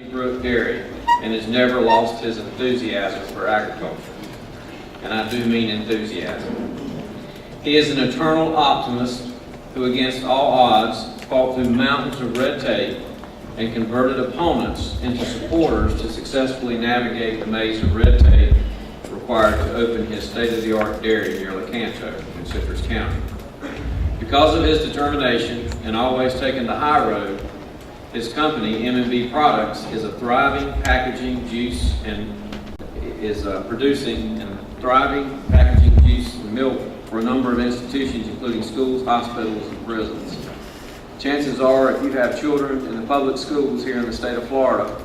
Brook Dairy and has never lost his enthusiasm for agriculture. And I do mean enthusiasm. He is an eternal optimist who, against all odds, fought through mountains of red tape and converted opponents into supporters to successfully navigate the maze of red tape required to open his state-of-the-art dairy near Lecanto in Citrus County. Because of his determination and always taking the high road, his company, M&B Products, is a thriving packaging juice and is producing and thriving packaging juice and milk for a number of institutions, including schools, hospitals, and prisons. Chances are, if you have children in the public schools here in the state of Florida,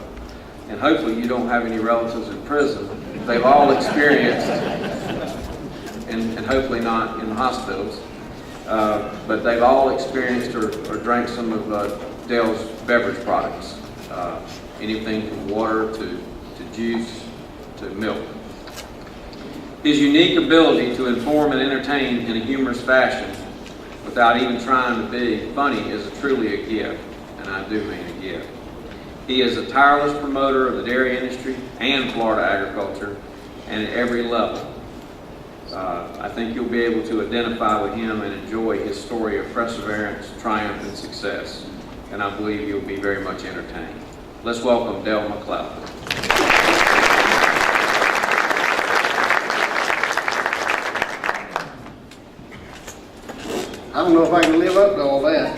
and hopefully you don't have any relatives in prison, they've all experienced, and hopefully not in the hospitals, but they've all experienced or drank some of Dale's beverage products, anything from water to juice to milk. His unique ability to inform and entertain in a humorous fashion without even trying to be funny is truly a gift, and I do mean a gift. He is a tireless promoter of the dairy industry and Florida agriculture, and at every level. I think you'll be able to identify with him and enjoy his story of perseverance, triumph, and success, and I believe you'll be very much entertained. Let's welcome Dale McClellan. I don't know if I can live up to all that.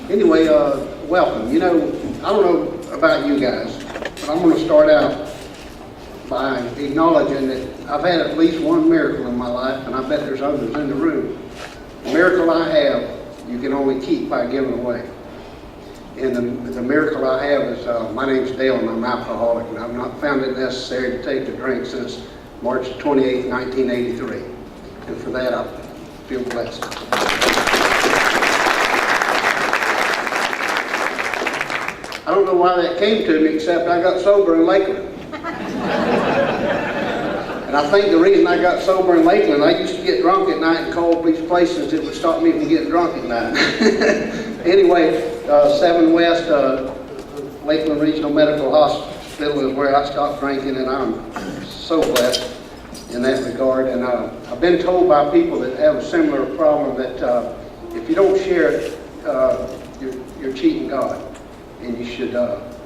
Anyway, welcome. You know, I don't know about you guys, but I'm going to start out by acknowledging that I've had at least one miracle in my life, and I bet there's others in the room. The miracle I have, you can only keep by giving away. And the miracle I have is, my name's Dale, and I'm alcoholic, and I've not found it necessary to take a drink since March 28, 1983. And for that, I feel blessed. I don't know why that came to me, except I got sober in Lakeland. And I think the reason I got sober in Lakeland, I used to get drunk at night and call these places that would stop me from getting drunk at night. Anyway, 7 West, Lakeland Regional Medical Hospital is where I stopped drinking, and I'm so blessed in that regard. And I've been told by people that have a similar problem that if you don't share it, you're cheating God. And you should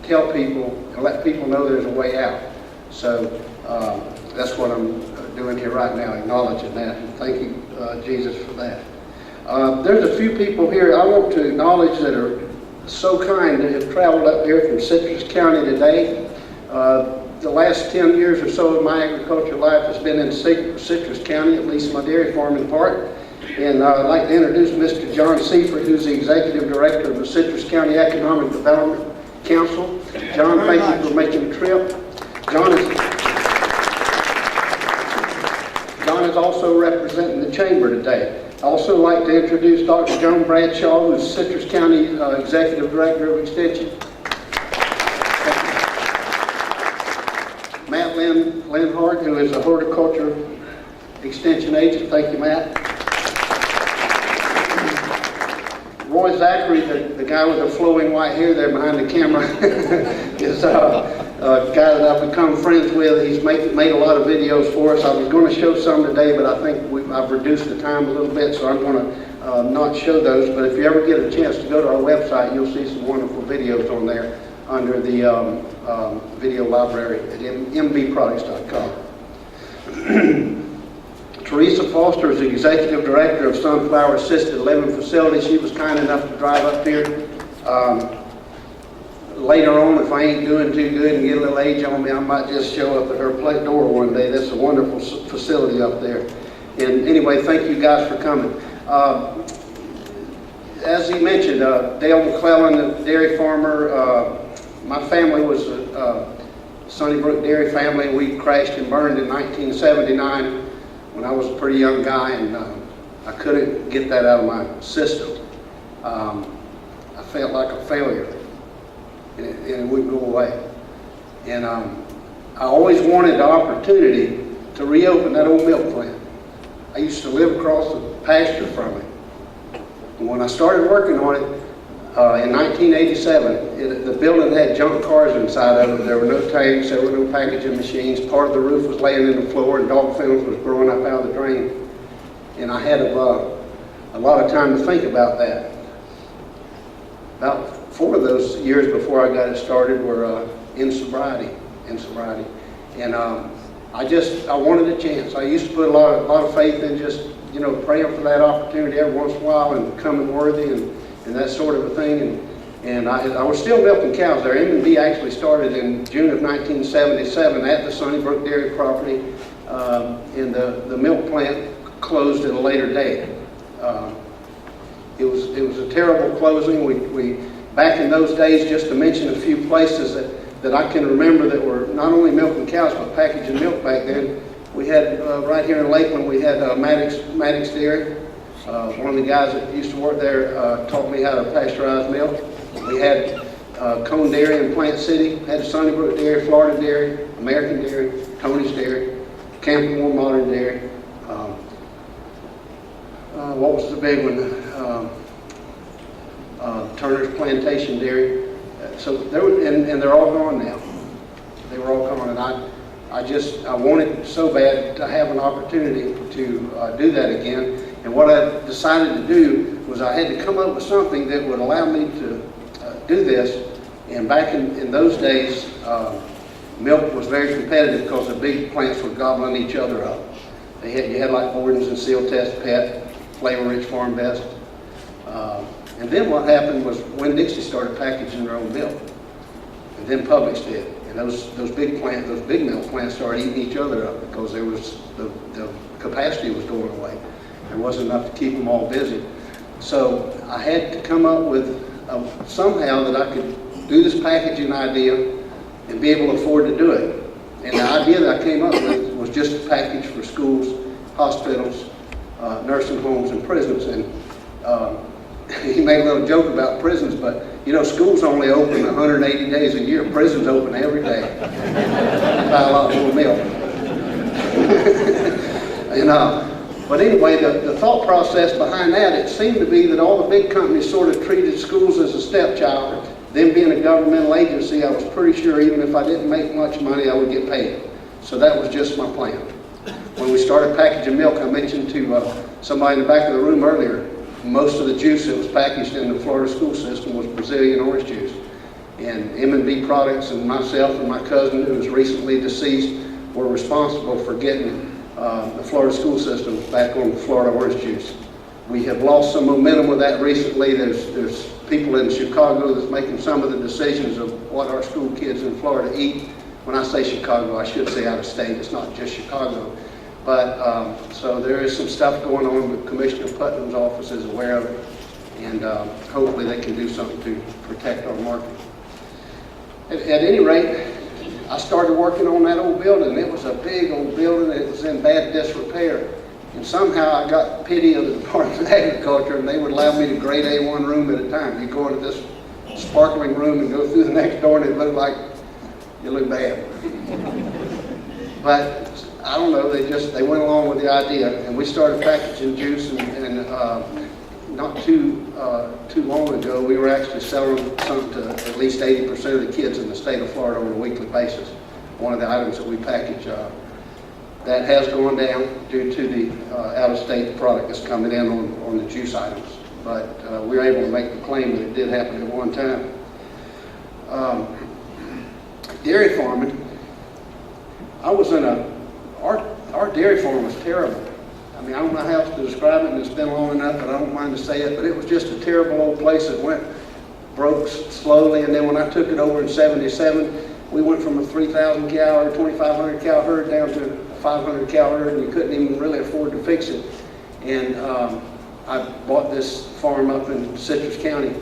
tell people and let people know there's a way out. So that's what I'm doing here right now, acknowledging that. And thank you, Jesus, for that. There's a few people here I want to acknowledge that are so kind that have traveled up here from Citrus County today. The last 10 years or so of my agricultural life has been in Citrus County, at least my dairy farm in part. And I'd like to introduce Mr. John Seifert, who's the Executive Director of the Citrus County Economic Development Council. John, thank you for making the trip. John is also representing the Chamber today. I'd also like to introduce Dr. Joan Bradshaw, who's Citrus County Executive Director of Extension. Matt Linhart, who is a horticulture extension agent. Thank you, Matt. Roy Zachary, the guy with the flowing white hair there behind the camera, is a guy that I've become friends with. He's made a lot of videos for us. I was going to show some today, but I think I've reduced the time a little bit, so I'm going to not show those. But if you ever get a chance to go to our website, you'll see some wonderful videos on there under the video library at mbproducts.com. Teresa Foster is the Executive Director of Sunflower Assisted Living Facility. She was kind enough to drive up here. Later on, if I ain't doing too good and get a little age on me, I might just show up at her door one day. That's a wonderful facility up there. And anyway, thank you guys for coming. As he mentioned, Dale McClellan, a dairy farmer. My family was a Sunnybrook dairy family. We crashed and burned in 1979 when I was a pretty young guy, and I couldn't get that out of my system. I felt like a failure, and it wouldn't go away. And I always wanted the opportunity to reopen that old milk plant. I used to live across the pasture from it. And when I started working on it, In 1987, the building had junk cars inside of it. There were no tanks, there were no packaging machines. Part of the roof was laying in the floor and dog films was growing up out of the drain. And I had a lot of time to think about that. About 4 of those years before I got it started were in sobriety. And I wanted a chance. I used to put a lot of faith in just, praying for that opportunity every once in a while and becoming worthy and that sort of a thing. And I was still milking cows there. M&B actually started in June of 1977 at the Sunnybrook Dairy property, and the milk plant closed at a later date. It was a terrible closing. We back in those days, just to mention a few places that I can remember that were not only milking cows but packaging milk back then. We had right here in Lakeland, we had Maddox Dairy. One of the guys that used to work there taught me how to pasteurize milk. We had Cone Dairy in Plant City, had Sunnybrook Dairy, Florida Dairy, American Dairy, Tony's Dairy, Campbell Modern Dairy. What was the big one? Turner's Plantation Dairy. So there were, and they're all gone now. They were all gone, and I wanted so bad to have an opportunity to do that again. And what I decided to do was I had to come up with something that would allow me to do this. And back in those days, milk was very competitive because the big plants were gobbling each other up. You had like Borden's and Seal Test, Pet, Flavor Rich, Farm Best. And then what happened was Winn-Dixie started packaging their own milk. And then Publix did. And those big milk plants started eating each other up because the capacity was going away. There wasn't enough to keep them all busy. So I had to come up with somehow that I could do this packaging idea and be able to afford to do it. And the idea that I came up with was just a package for schools, hospitals, nursing homes, and prisons. And he made a little joke about prisons, but schools only open 180 days a year. Prisons open every day. Buy a lot more milk. But anyway, the thought process behind that, it seemed to be that all the big companies sort of treated schools as a stepchild. Them being a governmental agency, I was pretty sure even if I didn't make much money, I would get paid. So that was just my plan. When we started packaging milk, I mentioned to somebody in the back of the room earlier, most of the juice that was packaged in the Florida school system was Brazilian orange juice. And M&B Products and myself and my cousin, who was recently deceased, were responsible for getting the Florida school system back on Florida orange juice. We have lost some momentum with that recently. There's people in Chicago that's making some of the decisions of what our school kids in Florida eat. When I say Chicago, I should say out of state. It's not just Chicago. But so there is some stuff going on, but Commissioner Putnam's office is aware of it, and hopefully they can do something to protect our market. At any rate, I started working on that old building. It was a big old building. It was in bad disrepair. And somehow I got pity of the Department of Agriculture, and they would allow me to grade A1 room at a time. You go into this sparkling room and go through the next door, and it looked like you look bad. But I don't know, they went along with the idea, and we started packaging juice, and not too long ago, we were actually selling something to at least 80% of the kids in the state of Florida on a weekly basis. One of the items that we package, that has gone down due to the out-of-state product that's coming in on the juice items. But we were able to make the claim that it did happen at one time. Dairy farming, I was in our dairy farm was terrible. I mean, I don't know how else to describe it, and it's been long enough, but I don't mind to say it, but it was just a terrible old place that broke slowly, and then when I took it over in '77, we went from a 3,000 cow or 2,500 cow herd down to a 500 cow herd, and you couldn't even really afford to fix it. And I bought this farm up in Citrus County.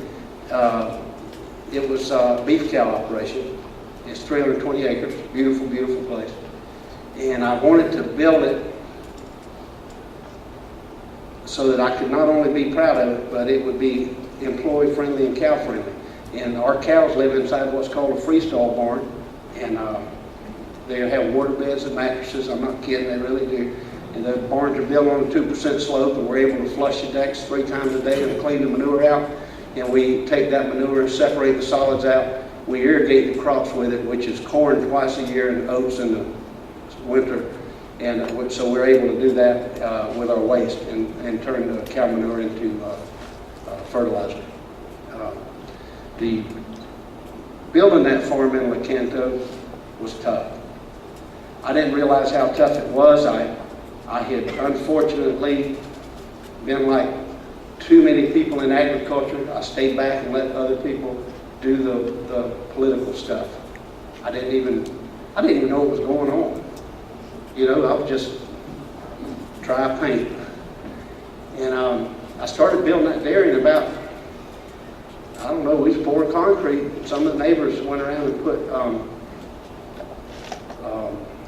It was a beef cow operation. It's 320 acres, beautiful, beautiful place. And I wanted to build it so that I could not only be proud of it, but it would be employee friendly and cow friendly. And our cows live inside what's called a freestall barn, and they have water beds and mattresses. I'm not kidding, they really do. And the barns are built on a 2% slope, and we're able to flush the decks 3 times a day and clean the manure out. and we take that manure and separate the solids out. We irrigate the crops with it, which is corn twice a year and oats in the winter. And so we're able to do that with our waste and turn the cow manure into fertilizer. The building that farm in Lecanto was tough. I didn't realize how tough it was. I had unfortunately been like too many people in agriculture. I stayed back and let other people do the political stuff. I didn't even know what was going on. You know, I was just dry paint. And I started building that dairy in about, I don't know, we was pouring concrete. Some of the neighbors went around and put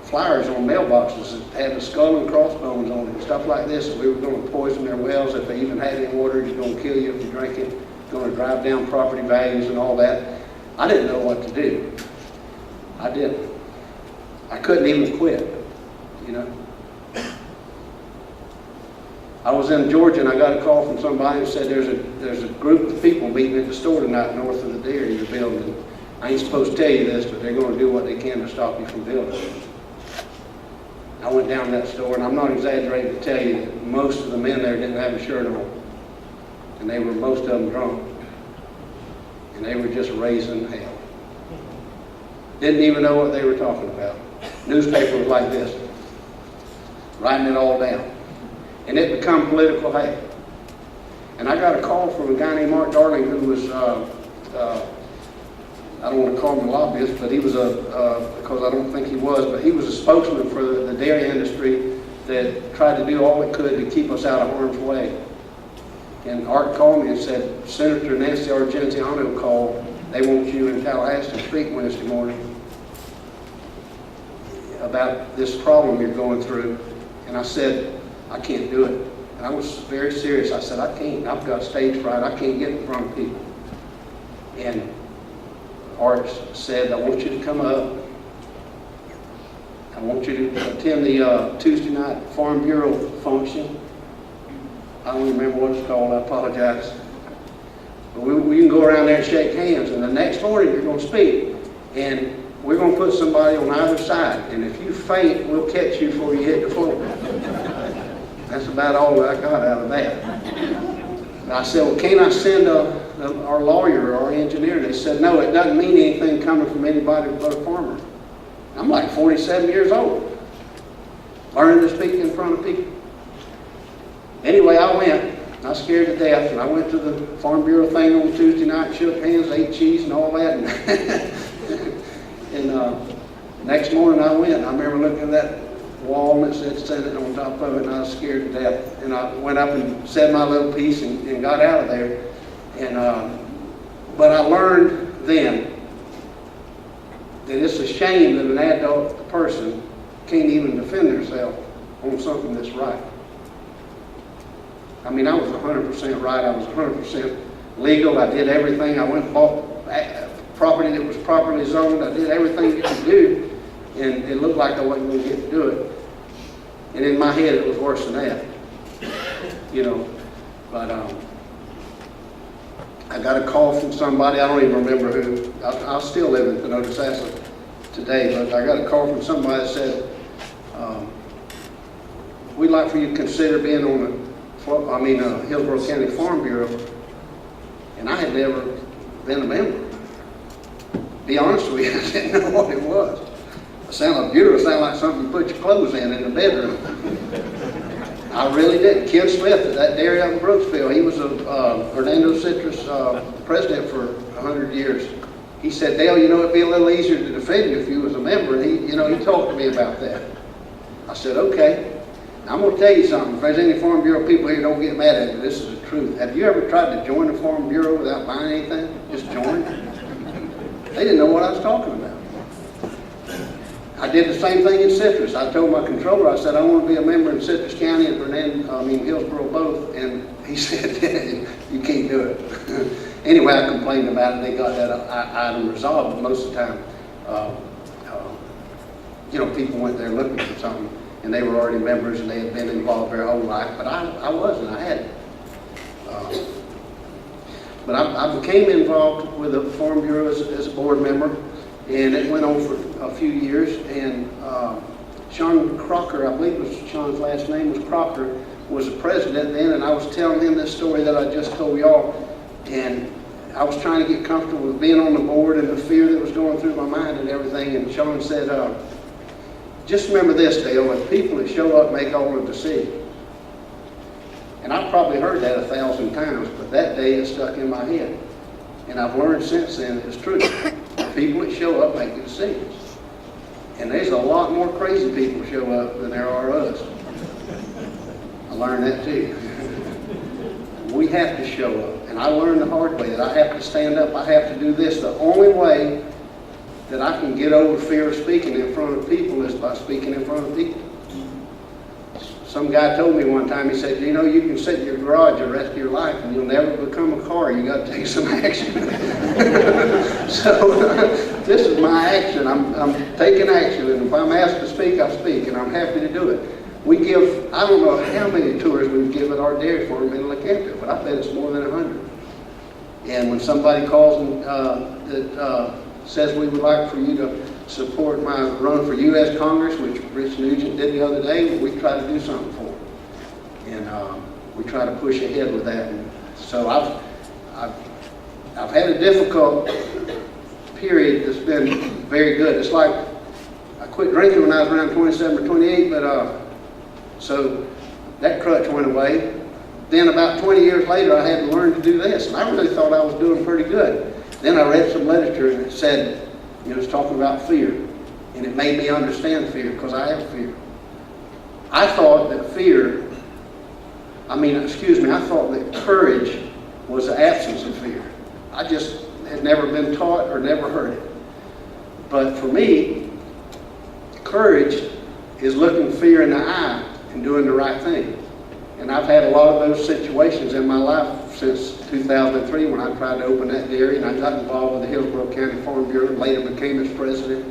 flyers on mailboxes that had the skull and crossbones on it and stuff like this. We were going to poison their wells if they even had any water. It's going to kill you if you drink it. It's going to drive down property values and all that. I didn't know what to do. I didn't. I couldn't even quit, you know. I was in Georgia and I got a call from somebody who said there's a group of people meeting at the store tonight north of the dairy you're building. I ain't supposed to tell you this, but they're going to do what they can to stop you from building. I went down to that store, and I'm not exaggerating to tell you that most of the men there didn't have a shirt on. And they were, most of them, drunk. And they were just raising hell. Didn't even know what they were talking about. Newspaper was like this, writing it all down. And it became political hate. And I got a call from a guy named Mark Darling who was, I don't want to call him a lobbyist, but he was because I don't think he was, but he was a spokesman for the dairy industry that tried to do all it could to keep us out of harm's way. And Art called me and said, Senator Nancy Argentiano called. They want you in Tallahassee to speak Wednesday morning about this problem you're going through. And I said, I can't do it. And I was very serious. I said, I can't. I've got stage fright. I can't get in front of people. And Art said, I want you to come up. I want you to attend the Tuesday night Farm Bureau function. I don't remember what it's called. I apologize. But we can go around there and shake hands. And the next morning you're going to speak. And we're going to put somebody on either side. And if you faint, we'll catch you before you hit the floor. That's about all I got out of that. And I said, well, can't I send our lawyer or our engineer? They said, no, it doesn't mean anything coming from anybody but a farmer. I'm like 47 years old, learning to speak in front of people. Anyway, I went. I was scared to death, and I went to the Farm Bureau thing on Tuesday night, shook hands, ate cheese and all that. And next morning I went. I remember looking at that wall and it said Senate on top of it, and I was scared to death. And I went up and said my little piece and got out of there. And but I learned then that it's a shame that an adult person can't even defend themselves on something that's right. I mean, I was 100% right. I was 100% legal. I did everything. I went and bought property that was properly zoned. I did everything you could do, and it looked like I wasn't going to get to do it. And in my head, it was worse than that, you know. But I got a call from somebody, I don't even remember who. I still live in Pinota today, but I got a call from somebody that said, we'd like for you to consider being on the Hillsborough County Farm Bureau. And I had never been a member. Be honest with you, I didn't know what it was. It sounded beautiful. It sounded like something you put your clothes in the bedroom. I really didn't. Ken Smith at that dairy up in Brooksville, he was a Hernando Citrus president for 100 years. He said, Dale, you know, it'd be a little easier to defend you if you was a member. And he talked to me about that. I said, okay. I'm going to tell you something. If there's any Farm Bureau people here, don't get mad at me. This is the truth. Have you ever tried to join the Farm Bureau without buying anything? Just join? They didn't know what I was talking about. I did the same thing in Citrus. I told my controller, I said, I want to be a member in Citrus County and Hillsborough both. And he said, you can't do it. Anyway, I complained about it. They got that item resolved. Most of the time, people went there looking for something, and they were already members, and they had been involved their whole life. But I wasn't. I hadn't. But I became involved with the Farm Bureau as a board member, and it went on for a few years. And Sean Crocker, I believe was Sean's last name was Crocker, was the president then, and I was telling him this story that I just told y'all, and I was trying to get comfortable with being on the board and the fear that was going through my mind and everything. And Sean said, just remember this, Dale, the people that show up make all the decisions. And I've probably heard that 1,000 times, but that day it stuck in my head. And I've learned since then it's true. The people that show up make the decisions. And there's a lot more crazy people show up than there are us. I learned that too. We have to show up. And I learned the hard way that I have to stand up. I have to do this. The only way that I can get over fear of speaking in front of people is by speaking in front of people. Some guy told me one time, he said, you know, you can sit in your garage the rest of your life and you'll never become a car. You got to take some action. So this is my action. I'm taking action. And if I'm asked to speak, I speak. And I'm happy to do it. We give, I don't know how many tours we've given our dairy farm in LaCamp, but I bet it's more than 100. And when somebody calls and that says we would like for you to support my run for U.S. Congress, which Rich Nugent did the other day, we try to do something for them. And we try to push ahead with that. And so I've had a difficult period that's been very good. It's like I quit drinking when I was around 27 or 28, but so that crutch went away. Then about 20 years later, I had to learn to do this, and I really thought I was doing pretty good. Then I read some literature and it said, you know, it's talking about fear, and it made me understand fear because I have fear. I thought that I thought that courage was the absence of fear. I just had never been taught or never heard it. But for me, courage is looking fear in the eye and doing the right thing. And I've had a lot of those situations in my life since 2003 when I tried to open that dairy, and I got involved with the Hillsborough County Farm Bureau and later became its president.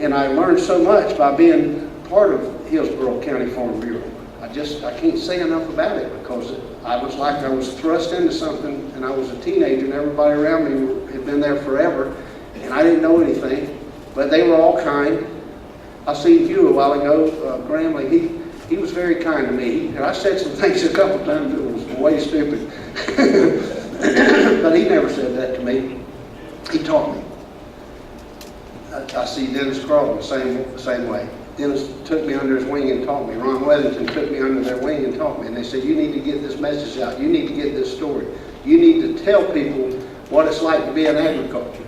And I learned so much by being part of Hillsborough County Farm Bureau. I can't say enough about it because I was like I was thrust into something, and I was a teenager and everybody around me had been there forever, and I didn't know anything, but they were all kind. I seen Hugh a while ago, Gramley, he was very kind to me. And I said some things a couple times that was way stupid. But he never said that to me. He taught me. I see Dennis Crawley the same way. Dennis took me under his wing and taught me. Ron Weathington took me under their wing and taught me. And they said, you need to get this message out. You need to get this story. You need to tell people what it's like to be in agriculture.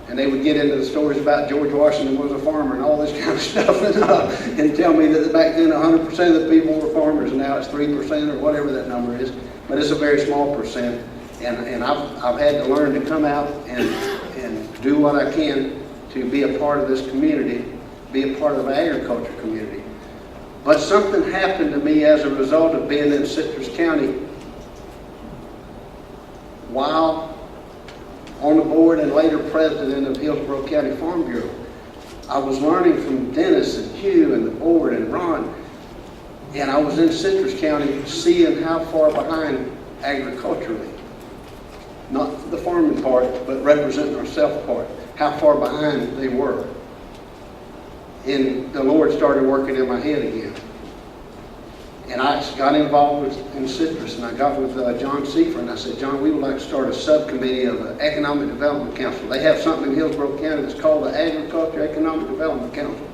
And they would get into the stories about George Washington was a farmer and all this kind of stuff, and tell me that back then 100% of the people were farmers, and now it's 3% or whatever that number is. But it's a very small percent, and I've had to learn to come out and do what I can to be a part of this community, be a part of the agriculture community. But something happened to me as a result of being in Citrus County while on the board and later president of Hillsborough County Farm Bureau. I was learning from Dennis and Hugh and the board and Ron, and I was in Citrus County seeing how far behind agriculturally, not the farming part, but representing ourselves part, how far behind they were. And the Lord started working in my head again. And I got involved in Citrus, and I got with John Seifer, and I said, John, we would like to start a subcommittee of the Economic Development Council. They have something in Hillsborough County that's called the Agriculture Economic Development Council.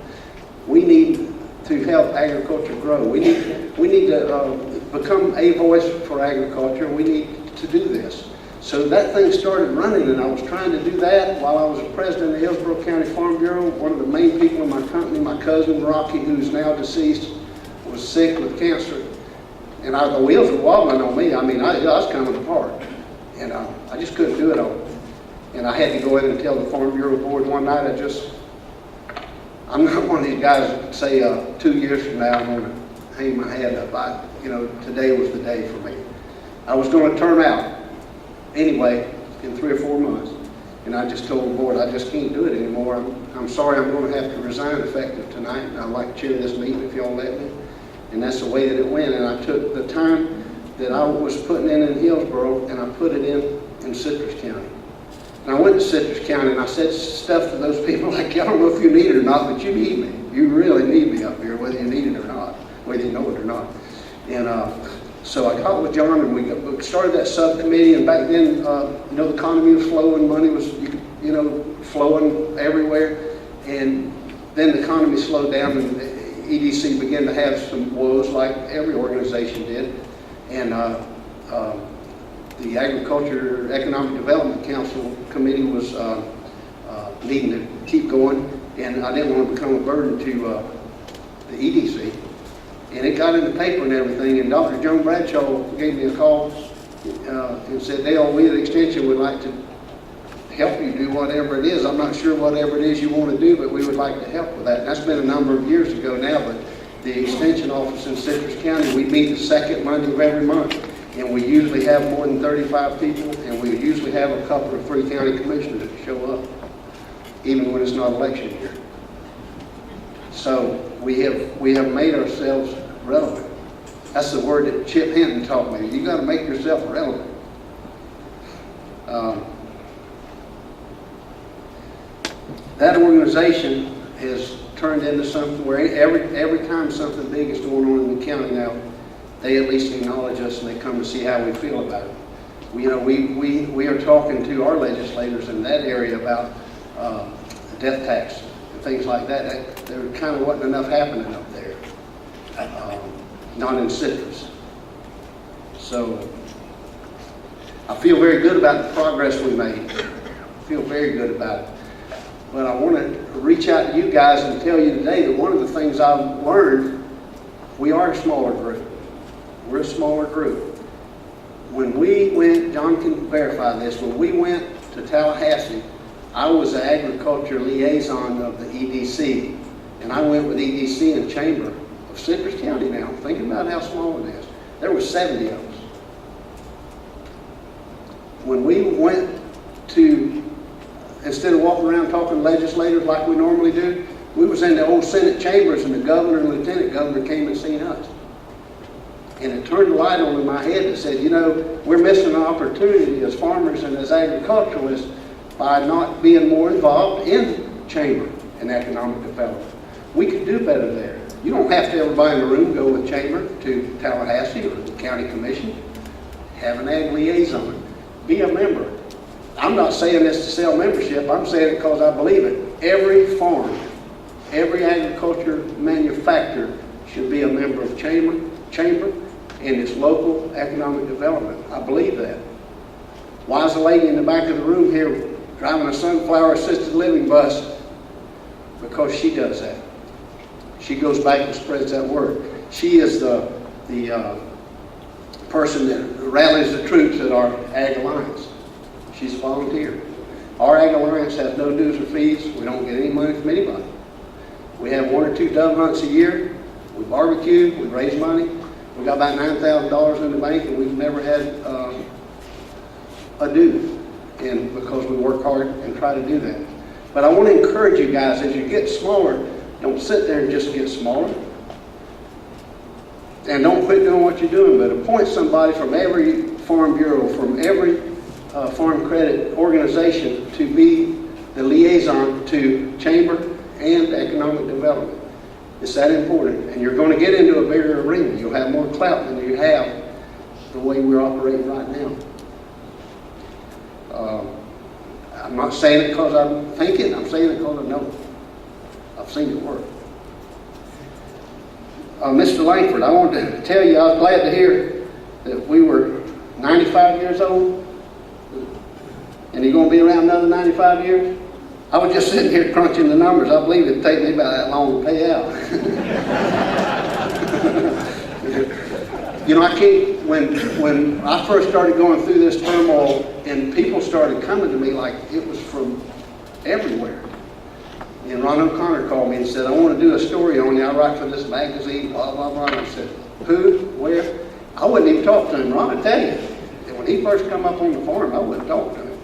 We need to help agriculture grow. We need to become a voice for agriculture. We need to do this. So that thing started running, and I was trying to do that while I was president of the Hillsborough County Farm Bureau. One of the main people in my company, my cousin Rocky, who's now deceased, was sick with cancer, and the wheels were wobbling on me. I mean, I was coming apart, and I just couldn't do it all. And I had to go in and tell the Farm Bureau board one night, I'm not one of these guys that say 2 years from now I'm going to hang my head up. Today was the day for me. I was going to turn out anyway in 3 or 4 months, and I just told the board I just can't do it anymore. I'm sorry, I'm going to have to resign effective tonight, and I'd like to chair this meeting if y'all let me. And that's the way that it went. And I took the time that I was putting in Hillsborough, and I put it in Citrus County. And I went to Citrus County, and I said stuff to those people like, I don't know if you need it or not, but you need me. You really need me up here, whether you need it or not, whether you know it or not. And so I got with John, and we started that subcommittee, and back then, the economy was flowing, money was, flowing everywhere. And then the economy slowed down, and the EDC began to have some woes like every organization did. And the Agriculture Economic Development Council Committee was needing to keep going, and I didn't want to become a burden to the EDC. And it got in the paper and everything, and Dr. Joan Bradshaw gave me a call and said, Dale, we at Extension would like to help you do whatever it is. I'm not sure whatever it is you want to do, but we would like to help with that. And that's been a number of years ago now, but the Extension office in Citrus County, we meet the second Monday of every month. And we usually have more than 35 people, and we usually have a couple of 3 county commissioners that show up, even when it's not election year. So we have made ourselves relevant. That's the word that Chip Hinton taught me. You got to make yourself relevant. That organization has turned into something where every time something big is going on in the county now, they at least acknowledge us and they come to see how we feel about it. We are talking to our legislators in that area about the death tax and things like that. There kind of wasn't enough happening up there, not in Citrus. So I feel very good about the progress we made. I feel very good about it. But I want to reach out to you guys and tell you today that one of the things I've learned, we are a smaller group. We're a smaller group. When we went, John can verify this, when we went to Tallahassee, I was the agriculture liaison of the EDC, and I went with EDC and Chamber of Citrus County now. Think about how small it is. There were 70 of us. When we went to, instead of walking around talking to legislators like we normally do, we was in the old Senate chambers, and the governor and lieutenant governor came and seen us. And it turned a light on in my head that said, we're missing an opportunity as farmers and as agriculturalists by not being more involved in chamber and economic development. We could do better there. You don't have to, everybody in the room, go with chamber to Tallahassee or the county commission. Have an ag liaison. Be a member. I'm not saying this to sell membership. I'm saying it because I believe it. Every farm, every agriculture manufacturer should be a member of chamber and its local economic development. I believe that. Why is the lady in the back of the room here driving a sunflower assisted living bus? Because she does that. She goes back and spreads that word. She is the person that rallies the troops at our Ag Alliance. She's a volunteer. Our Ag Alliance has no dues or fees. We don't get any money from anybody. We have 1 or 2 dove hunts a year. We barbecue. We raise money. We got about $9,000 in the bank, and we've never had a due, and because we work hard and try to do that. But I want to encourage you guys, as you get smaller, don't sit there and just get smaller. And don't quit doing what you're doing, but appoint somebody from every farm bureau, from every farm credit organization to be the liaison to chamber and economic development. It's that important, and you're going to get into a bigger arena. You'll have more clout than you have the way we're operating right now. I'm not saying it because I'm thinking, I'm saying it because I know. I've seen it work. Mr. Langford, I wanted to tell you I was glad to hear that we were 95 years old, and you're going to be around another 95 years? I was just sitting here crunching the numbers. I believe it'd take me about that long to pay out. I can't, when I first started going through this turmoil and people started coming to me like it was from everywhere. And Ron O'Connor called me and said, I want to do a story on you. I write for this magazine, blah, blah, blah. And I said, who, where? I wouldn't even talk to him, Ron, I tell you. And when he first come up on the farm, I wouldn't talk to him.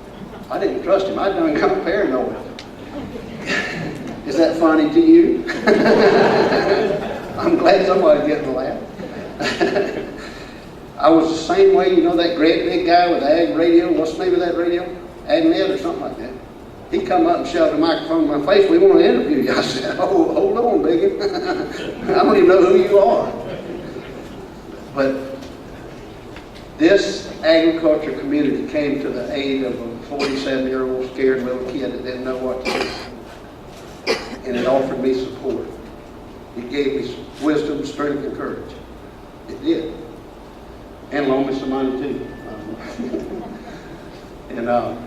I didn't trust him. I'd done come paranoid. Is that funny to you? I'm glad somebody's getting a laugh. I was the same way, you know, that great big guy with the ag radio, what's the name of that radio? AgNet or something like that. He come up and shoved the microphone in my face, we want to interview you. I said, oh, hold on, biggin. I don't even know who you are. But this agriculture community came to the aid of a 47-year-old scared little kid that didn't know what to do. And it offered me support. It gave me wisdom, strength, and courage. It did. And loaned me some money too. And I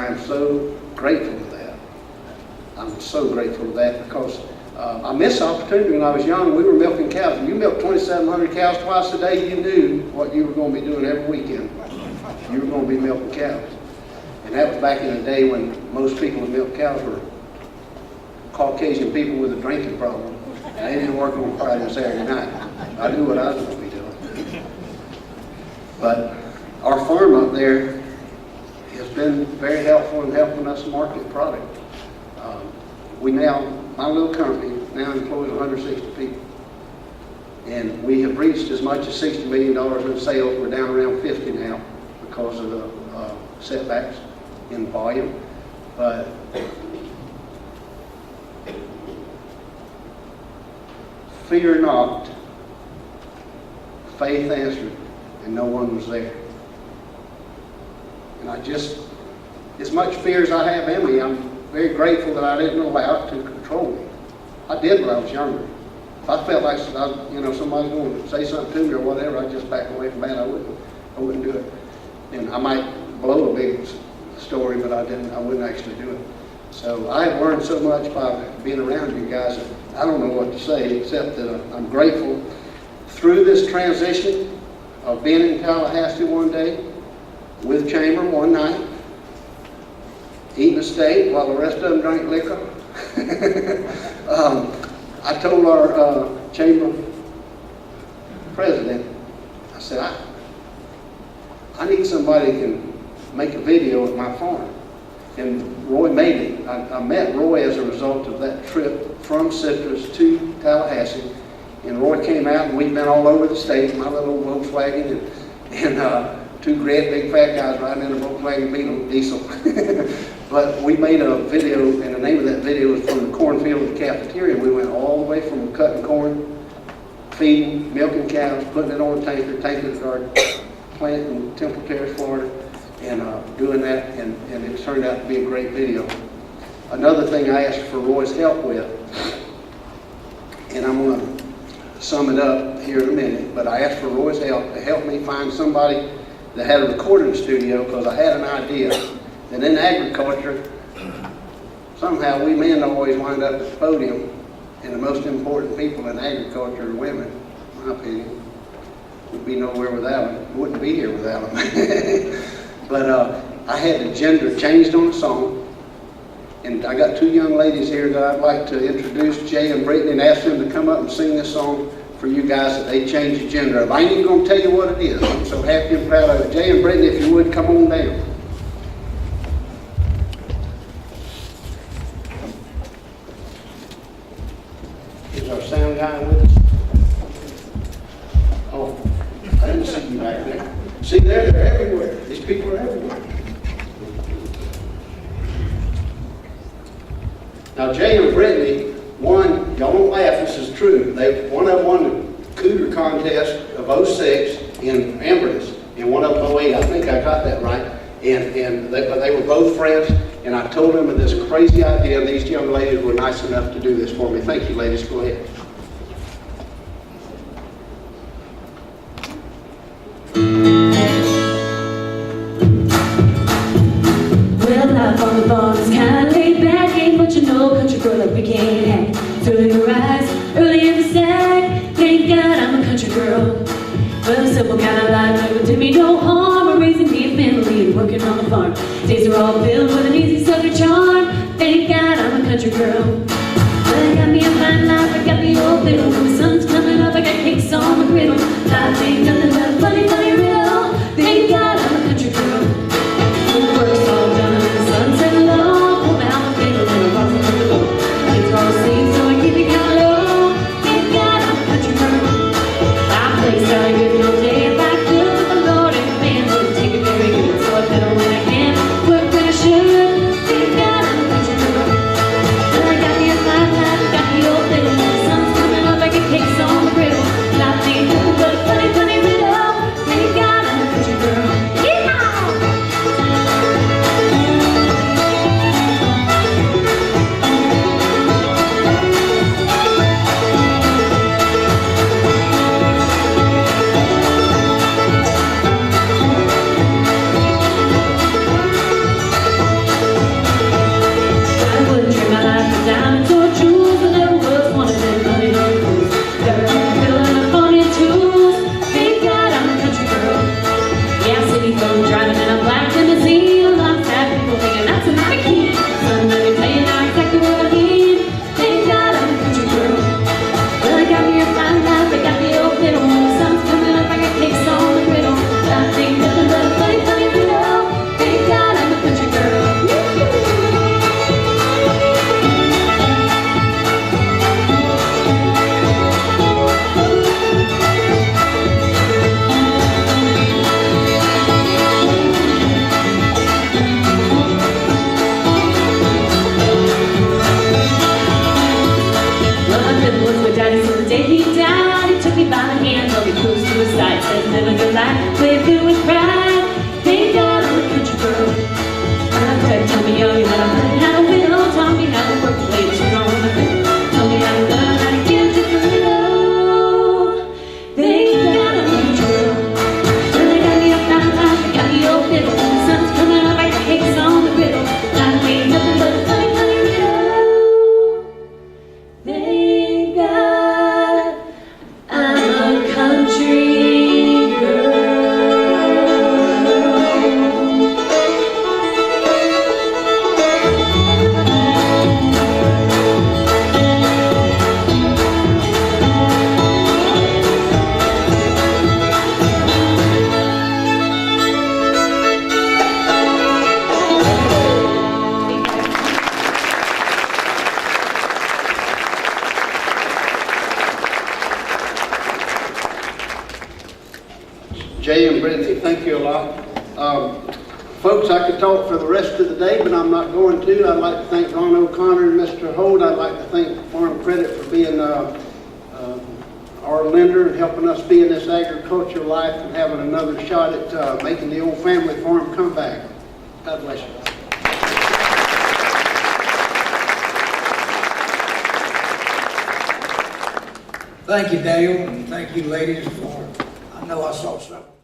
am so grateful for that. I'm so grateful for that because I missed the opportunity when I was young. We were milking cows. When you milked 2,700 cows twice a day, you knew what you were going to be doing every weekend. You were going to be milking cows. And that was back in the day when most people who milked cows were Caucasian people with a drinking problem. And they didn't work on Friday and Saturday night. I knew what I was going to be doing. But our farm up there has been very helpful in helping us market product. My little company now employs 160 people. And we have reached as much as $60 million in sales. We're down around 50 now because of the setbacks in volume. But fear not, faith answered, and no one was there. And as much fear as I have in me, I'm very grateful that I didn't allow it to control me. I did when I was younger. If I felt like somebody's going to say something to me or whatever, I'd just back away from that. I wouldn't do it. And I might blow a big story, but I wouldn't actually do it. So I have learned so much by being around you guys that I don't know what to say except that I'm grateful through this transition of being in Tallahassee one day, with Chamber one night, eating a steak while the rest of them drank liquor. I told our Chamber president, I said, I need somebody who can make a video at my farm. And Roy made it. I met Roy as a result of that trip from Citrus to Tallahassee. And Roy came out, and we've been all over the state, my little Volkswagen, and two great big fat guys riding in a Volkswagen Beetle diesel. But we made a video, and the name of that video was From the Cornfield to the Cafeteria. We went all the way from cutting corn, feeding, milking cows, putting it on a tanker to our plant in Temple Terrace, Florida, and doing that, and it turned out to be a great video. Another thing I asked for Roy's help with, and I'm going to sum it up here in a minute, but I asked for Roy's help to help me find somebody that had a recording studio, because I had an idea that in agriculture, somehow we men always wind up at the podium, and the most important people in agriculture are women, in my opinion. We'd be nowhere without them. We wouldn't be here without them. But I had the gender changed on the song, and I got two young ladies here that I'd like to introduce, Jay and Brittany, and ask them to come up and sing this song for you guys that they changed the gender of. I ain't even going to tell you what it is. I'm so happy and proud of it. Jay and Brittany, if you would, come on down. Is our sound guy with us? Oh, I didn't see you back there. See, they're everywhere. These people are everywhere. Now, Jay and Brittany won, y'all don't laugh, this is true. One of them won the Cooter contest of 06 in Inverness, and one of them 08. I think I got that right. And they were both friends, and I told them of this crazy idea, and these young ladies were nice enough to do this for me. Thank you, ladies. Go ahead. Well, life on the farm is kind of laid back. Ain't much of no country girl that we can't have. Through your eyes, early in the sack. Thank God I'm a country girl. Well, a simple kind of life never did me no harm. I'm raising me a family and working on the farm. Days are all filled with an easy southern charm. Thank God I'm a country girl. Well, I got me a fine life, I got the old fiddle. When the sun's coming up, I got cakes on the griddle. Life ain't nothing but a funny, funny riddle. Thank God I'm a country girl. When the work's all done and the sun's setting low, pull down the fiddle and I'll rock the riddle. Kids are all asleep, so I keep it kind of low. Thank God I'm a country girl. I play sorry good no day if I could. Folks, I could talk for the rest of the day, but I'm not going to. I'd like to thank Ron O'Connor and Mr. Holt. I'd like to thank Farm Credit for being our lender and helping us be in this agriculture life and having another shot at making the old family farm come back. God bless you. Thank you, Dale, and thank you, ladies, for, I know I saw something.